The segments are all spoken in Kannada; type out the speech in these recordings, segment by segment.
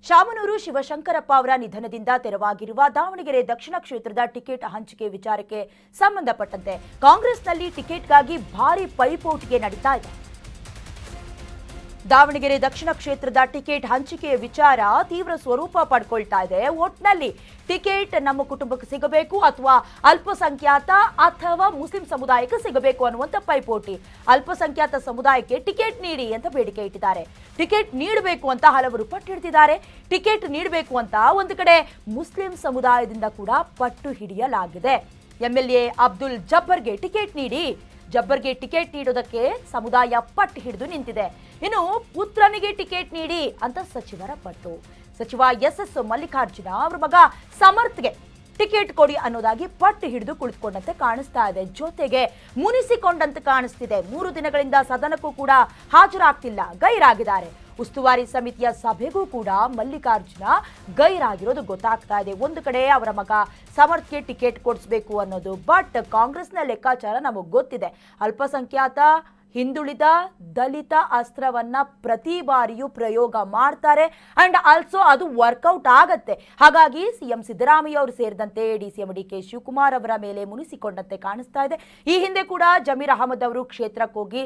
ಶಾಮನೂರು ಶಿವಶಂಕರಪ್ಪ ಅವರ ನಿಧನದಿಂದ ತೆರವಾಗಿರುವ ದಾವಣಗೆರೆ ದಕ್ಷಿಣ ಕ್ಷೇತ್ರದ ಟಿಕೆಟ್ ಹಂಚಿಕೆ ವಿಚಾರಕ್ಕೆ ಸಂಬಂಧಪಟ್ಟಂತೆ ಕಾಂಗ್ರೆಸ್ನಲ್ಲಿ ಟಿಕೆಟ್ಗಾಗಿ ಭಾರಿ ಪೈಪೋಟಿಗೆ ನಡೀತಾ ಇದೆ. ದಾವಣಗೆರೆ ದಕ್ಷಿಣ ಕ್ಷೇತ್ರದ ಟಿಕೆಟ್ ಹಂಚಿಕೆಯ ವಿಚಾರ ತೀವ್ರ ಸ್ವರೂಪ ಪಡ್ಕೊಳ್ತಾ ಇದೆ. ಒಟ್ನಲ್ಲಿ ಟಿಕೆಟ್ ನಮ್ಮ ಕುಟುಂಬಕ್ಕೆ ಸಿಗಬೇಕು ಅಥವಾ ಅಲ್ಪಸಂಖ್ಯಾತ ಅಥವಾ ಮುಸ್ಲಿಂ ಸಮುದಾಯಕ್ಕೆ ಸಿಗಬೇಕು ಅನ್ನುವಂಥ ಪೈಪೋಟಿ. ಅಲ್ಪಸಂಖ್ಯಾತ ಸಮುದಾಯಕ್ಕೆ ಟಿಕೆಟ್ ನೀಡಿ ಅಂತ ಬೇಡಿಕೆ ಇಟ್ಟಿದ್ದಾರೆ. ಟಿಕೆಟ್ ನೀಡಬೇಕು ಅಂತ ಹಲವರು ಪಟ್ಟು ಹಿಡಿದಿದ್ದಾರೆ. ಟಿಕೆಟ್ ನೀಡಬೇಕು ಅಂತ ಒಂದು ಕಡೆ ಮುಸ್ಲಿಂ ಸಮುದಾಯದಿಂದ ಕೂಡ ಪಟ್ಟು ಹಿಡಿಯಲಾಗಿದೆ. ಎಂಎಲ್ಎ ಅಬ್ದುಲ್ ಜಬ್ಬರ್ಗೆ ಟಿಕೆಟ್ ನೀಡಿ, ಜಬ್ಬರ್ಗೆ ಟಿಕೆಟ್ ನೀಡೋದಕ್ಕೆ ಸಮುದಾಯ ಪಟ್ಟು ಹಿಡಿದು ನಿಂತಿದೆ. ಇನ್ನು ಪುತ್ರನಿಗೆ ಟಿಕೆಟ್ ನೀಡಿ ಅಂತ ಸಚಿವರ ಪಟ್ಟು. ಸಚಿವ ಎಸ್ ಮಲ್ಲಿಕಾರ್ಜುನ ಅವರ ಮಗ ಸಮರ್ಥ್ಗೆ ಟಿಕೆಟ್ ಕೊಡಿ ಅನ್ನೋದಾಗಿ ಪಟ್ಟು ಹಿಡಿದು ಕುಳಿತುಕೊಂಡಂತೆ ಕಾಣಿಸ್ತಾ ಇದೆ. ಜೊತೆಗೆ ಮುನಿಸಿಕೊಂಡಂತೆ ಕಾಣಿಸ್ತಿದೆ. 3 ದಿನಗಳಿಂದ ಸದನಕ್ಕೂ ಕೂಡ ಹಾಜರಾಗ್ತಿಲ್ಲ, ಗೈರಾಗಿದ್ದಾರೆ. ಉಸ್ತುವಾರಿ ಸಮಿತಿಯ ಸಭೆಗೂ ಕೂಡ ಮಲ್ಲಿಕಾರ್ಜುನ ಗೈರಾಗಿರೋದು ಗೊತ್ತಾಗ್ತಾ ಇದೆ. ಒಂದು ಕಡೆ ಅವರ ಮಗ ಸಮರ್ಥ್ಗೆ ಟಿಕೆಟ್ ಕೊಡಿಸ್ಬೇಕು ಅನ್ನೋದು, ಬಟ್ ಕಾಂಗ್ರೆಸ್ನ ಲೆಕ್ಕಾಚಾರ ನಮಗೆ ಗೊತ್ತಿದೆ. ಅಲ್ಪಸಂಖ್ಯಾತ, ಹಿಂದುಳಿದ, ದಲಿತ ಅಸ್ತ್ರವನ್ನ ಪ್ರತಿ ಬಾರಿಯೂ ಪ್ರಯೋಗ ಮಾಡ್ತಾರೆ ಅಂಡ್ ಆಲ್ಸೋ ಅದು ವರ್ಕೌಟ್ ಆಗತ್ತೆ. ಹಾಗಾಗಿ ಸಿಎಂ ಸಿದ್ದರಾಮಯ್ಯ ಅವರು ಸೇರಿದಂತೆ ಡಿಸಿಎಂ ಡಿಕೆ ಶಿವಕುಮಾರ್ ಅವರ ಮೇಲೆ ಮುನಿಸಿಕೊಂಡಂತೆ ಕಾಣಿಸ್ತಾ ಇದೆ. ಈ ಹಿಂದೆ ಕೂಡ ಜಮೀರ್ ಅಹಮದ್ ಅವರು ಕ್ಷೇತ್ರಕ್ಕೆ ಹೋಗಿ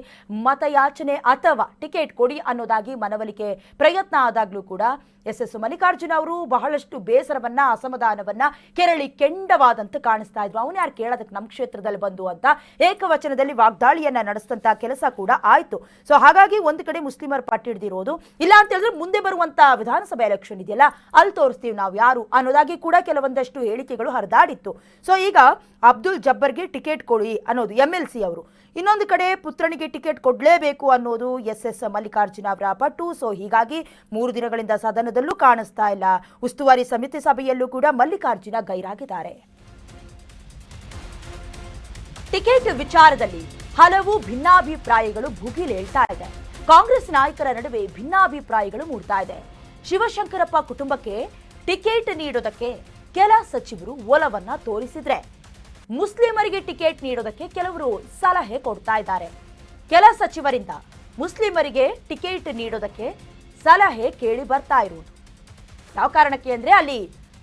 ಮತಯಾಚನೆ ಅಥವಾ ಟಿಕೆಟ್ ಕೊಡಿ ಅನ್ನೋದಾಗಿ ಮನವೊಲಿಕೆ ಪ್ರಯತ್ನ ಆದಾಗ್ಲೂ ಕೂಡ ಎಸ್ ಮಲ್ಲಿಕಾರ್ಜುನ ಅವರು ಬಹಳಷ್ಟು ಬೇಸರವನ್ನ, ಅಸಮಾಧಾನವನ್ನ ಕೆರಳಿ ಕೆಂಡವಾದಂತೆ ಕಾಣಿಸ್ತಾ ಇದ್ರು. ಅವನು ಯಾರು ಕೇಳೋದಕ್ಕೆ ನಮ್ಮ ಕ್ಷೇತ್ರದಲ್ಲಿ ಬಂದು ಅಂತ ಏಕವಚನದಲ್ಲಿ ವಾಗ್ದಾಳಿಯನ್ನ ನಡೆಸಿದಂತ ಕೆಲಸ ಕೂಡ ಆಯ್ತು. ಸೊ ಹಾಗಾಗಿ ಒಂದು ಕಡೆ ಮುಸ್ಲಿಮರ ಪಟ್ಟು ಹಿಡಿದಿರೋದು, ಇಲ್ಲ ಅಂತ ಹೇಳಿದ್ರೆ ಮುಂದೆ ಬರುವಂತ ವಿಧಾನಸಭೆ ಎಲೆಕ್ಷನ್ ಇದೆಯಲ್ಲ ಅಲ್ಲಿ ತೋರಿಸ್ತೀವಿ ನಾವು ಯಾರು ಅನ್ನೋದಾಗಿ ಕೂಡ ಕೆಲವೊಂದಷ್ಟು ಹೇಳಿಕೆಗಳು ಹರಿದಾಡಿತ್ತು. ಸೊ ಈಗ ಅಬ್ದುಲ್ ಜಬ್ಬರ್ಗೆ ಟಿಕೆಟ್ ಕೊಡಿ ಅನ್ನೋದು MLC ಅವರು, ಇನ್ನೊಂದು ಕಡೆ ಪುತ್ರನಿಗೆ ಟಿಕೆಟ್ ಕೊಡಲೇಬೇಕು ಅನ್ನೋದು ಎಸ್ ಮಲ್ಲಿಕಾರ್ಜುನ ಅವರ ಪಟ್ಟು. ಸೊ ಹೀಗಾಗಿ 3 ದಿನಗಳಿಂದ ಸದನದಲ್ಲೂ ಕಾಣಿಸ್ತಾ ಇಲ್ಲ. ಉಸ್ತುವಾರಿ ಸಮಿತಿ ಸಭೆಯಲ್ಲೂ ಕೂಡ ಮಲ್ಲಿಕಾರ್ಜುನ ಗೈರಾಗಿದ್ದಾರೆ. ಟಿಕೆಟ್ ವಿಚಾರದಲ್ಲಿ ಹಲವು ಭಿನ್ನಾಭಿಪ್ರಾಯಗಳು ಭುಗಿಲೇಳ್ತಾ ಇದೆ. ಕಾಂಗ್ರೆಸ್ ನಾಯಕರ ನಡುವೆ ಭಿನ್ನಾಭಿಪ್ರಾಯಗಳು ಮೂಡ್ತಾ ಇದೆ. ಶಿವಶಂಕರಪ್ಪ ಕುಟುಂಬಕ್ಕೆ ಟಿಕೆಟ್ ನೀಡೋದಕ್ಕೆ ಕೆಲ ಸಚಿವರು ಒಲವನ್ನ ತೋರಿಸಿದ್ರೆ, ಮುಸ್ಲಿಮರಿಗೆ ಟಿಕೆಟ್ ನೀಡೋದಕ್ಕೆ ಕೆಲವರು ಸಲಹೆ ಕೊಡ್ತಾ ಇದ್ದಾರೆ. ಕೆಲ ಸಚಿವರಿಂದ ಮುಸ್ಲಿಮರಿಗೆ ಟಿಕೆಟ್ ನೀಡೋದಕ್ಕೆ ಸಲಹೆ ಕೇಳಿ ಬರ್ತಾ ಇರುವುದು ಯಾವ ಕಾರಣಕ್ಕೆ ಅಂದ್ರೆ ಅಲ್ಲಿ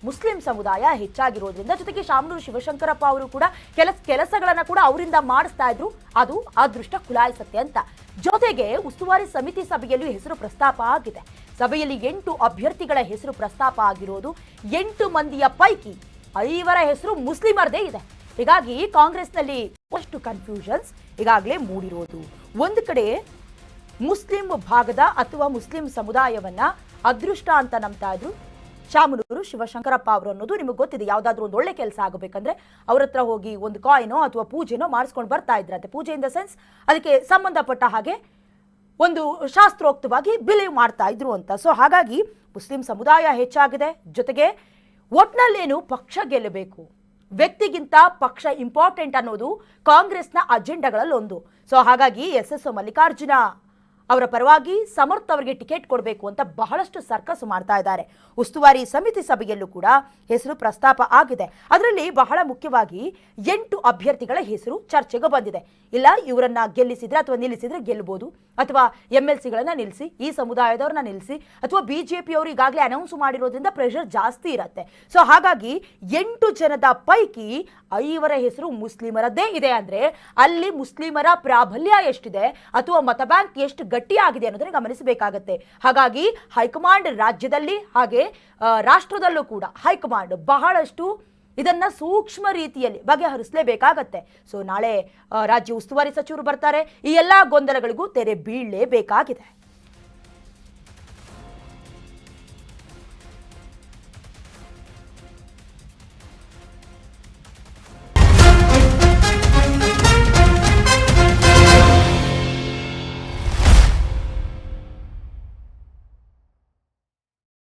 ಮುಸ್ಲಿಂ ಸಮುದಾಯ ಹೆಚ್ಚಾಗಿರೋದ್ರಿಂದ, ಜೊತೆಗೆ ಶಾಮನೂರು ಶಿವಶಂಕರಪ್ಪ ಅವರು ಕೂಡ ಕೆಲಸಗಳನ್ನ ಕೂಡ ಅವರಿಂದ ಮಾಡಿಸ್ತಾ ಇದ್ರು. ಅದು ಅದೃಷ್ಟ ಕುಲಾಯಿಸತ್ತೆ ಅಂತ. ಜೊತೆಗೆ ಉಸ್ತುವಾರಿ ಸಮಿತಿ ಸಭೆಯಲ್ಲಿ ಹೆಸರು ಪ್ರಸ್ತಾಪ ಆಗಿದೆ. ಸಭೆಯಲ್ಲಿ 8 ಅಭ್ಯರ್ಥಿಗಳ ಹೆಸರು ಪ್ರಸ್ತಾಪ ಆಗಿರೋದು. 8 ಮಂದಿಯ ಪೈಕಿ 5 ಹೆಸರು ಮುಸ್ಲಿಮರದೇ ಇದೆ. ಹೀಗಾಗಿ ಕಾಂಗ್ರೆಸ್ನಲ್ಲಿ ಅಷ್ಟು ಕನ್ಫ್ಯೂಷನ್ಸ್ ಈಗಾಗಲೇ ಮೂಡಿರೋದು. ಒಂದು ಕಡೆ ಮುಸ್ಲಿಂ ಭಾಗದ ಅಥವಾ ಮುಸ್ಲಿಂ ಸಮುದಾಯವನ್ನ ಅದೃಷ್ಟ ಅಂತ ನಂಬ್ತಾ ಇದ್ರು ಶಾಮನೂರು ಶಿವಶಂಕರಪ್ಪ ಅವರು ಅನ್ನೋದು ನಿಮಗೆ ಗೊತ್ತಿದೆ. ಯಾವುದಾದ್ರೂ ಒಂದು ಒಳ್ಳೆ ಕೆಲಸ ಆಗಬೇಕಂದ್ರೆ ಅವ್ರ ಹತ್ರ ಹೋಗಿ ಒಂದು ಕಾಯಿನೋ ಅಥವಾ ಪೂಜೆನೋ ಮಾಡಿಸ್ಕೊಂಡು ಬರ್ತಾ ಇದ್ರಂತೆ. ಪೂಜೆ ಇನ್ ದ ಸೆನ್ಸ್ ಅದಕ್ಕೆ ಸಂಬಂಧಪಟ್ಟ ಹಾಗೆ ಒಂದು ಶಾಸ್ತ್ರೋಕ್ತವಾಗಿ ಬಿಲೀವ್ ಮಾಡ್ತಾ ಇದ್ರು ಅಂತ. ಸೊ ಹಾಗಾಗಿ ಮುಸ್ಲಿಂ ಸಮುದಾಯ ಹೆಚ್ಚಾಗಿದೆ. ಜೊತೆಗೆ ಒಟ್ನಲ್ಲೇನು ಪಕ್ಷ ಗೆಲ್ಲಬೇಕು, ವ್ಯಕ್ತಿಗಿಂತ ಪಕ್ಷ ಇಂಪಾರ್ಟೆಂಟ್ ಅನ್ನೋದು ಕಾಂಗ್ರೆಸ್ನ ಅಜೆಂಡಾಗಳಲ್ಲಿ ಒಂದು. ಸೊ ಹಾಗಾಗಿ ಎಸ್ ಮಲ್ಲಿಕಾರ್ಜುನ ಅವರ ಪರವಾಗಿ ಸಮರ್ಥ್ ಅವರಿಗೆ ಟಿಕೆಟ್ ಕೊಡಬೇಕು ಅಂತ ಬಹಳಷ್ಟು ಸರ್ಕಸ್ ಮಾಡ್ತಾ ಇದ್ದಾರೆ. ಉಸ್ತುವಾರಿ ಸಮಿತಿ ಸಭೆಯಲ್ಲೂ ಕೂಡ ಹೆಸರು ಪ್ರಸ್ತಾಪ ಆಗಿದೆ. ಅದರಲ್ಲಿ ಬಹಳ ಮುಖ್ಯವಾಗಿ 8 ಅಭ್ಯರ್ಥಿಗಳ ಹೆಸರು ಚರ್ಚೆಗೆ ಬಂದಿದೆ. ಇಲ್ಲ ಇವರನ್ನ ಗೆಲ್ಲಿಸಿದ್ರೆ ಅಥವಾ ನಿಲ್ಲಿಸಿದ್ರೆ ಗೆಲ್ಲಬಹುದು, ಅಥವಾ MLCಗಳನ್ನ ನಿಲ್ಲಿಸಿ, ಈ ಸಮುದಾಯದವ್ರನ್ನ ನಿಲ್ಲಿಸಿ, ಅಥವಾ BJP ಅವರು ಈಗಾಗಲೇ ಅನೌನ್ಸ್ ಮಾಡಿರೋದ್ರಿಂದ ಪ್ರೆಷರ್ ಜಾಸ್ತಿ ಇರುತ್ತೆ. ಸೊ ಹಾಗಾಗಿ 8 ಜನದ ಪೈಕಿ 5 ಹೆಸರು ಮುಸ್ಲಿಮರದ್ದೇ ಇದೆ ಅಂದ್ರೆ ಅಲ್ಲಿ ಮುಸ್ಲಿಮರ ಪ್ರಾಬಲ್ಯ ಎಷ್ಟಿದೆ ಅಥವಾ ಮತ ಬ್ಯಾಂಕ್ ಎಷ್ಟು ಗಟ್ಟಿಯಾಗಿದೆ ಅನ್ನೋದನ್ನ ಗಮನಿಸಬೇಕಾಗತ್ತೆ. ಹಾಗಾಗಿ ಹೈಕಮಾಂಡ್ ರಾಜ್ಯದಲ್ಲಿ ಹಾಗೆ ರಾಷ್ಟ್ರದಲ್ಲೂ ಕೂಡ ಹೈಕಮಾಂಡ್ ಬಹಳಷ್ಟು ಇದನ್ನ ಸೂಕ್ಷ್ಮ ರೀತಿಯಲ್ಲಿ ಬಗೆಹರಿಸಲೇಬೇಕಾಗತ್ತೆ. ಸೊ ನಾಳೆ ರಾಜ್ಯ ಉಸ್ತುವಾರಿ ಸಚಿವರು ಬರ್ತಾರೆ. ಈ ಎಲ್ಲಾ ಗೊಂದಲಗಳಿಗೂ ತೆರೆ ಬೀಳಲೇಬೇಕಾಗಿದೆ.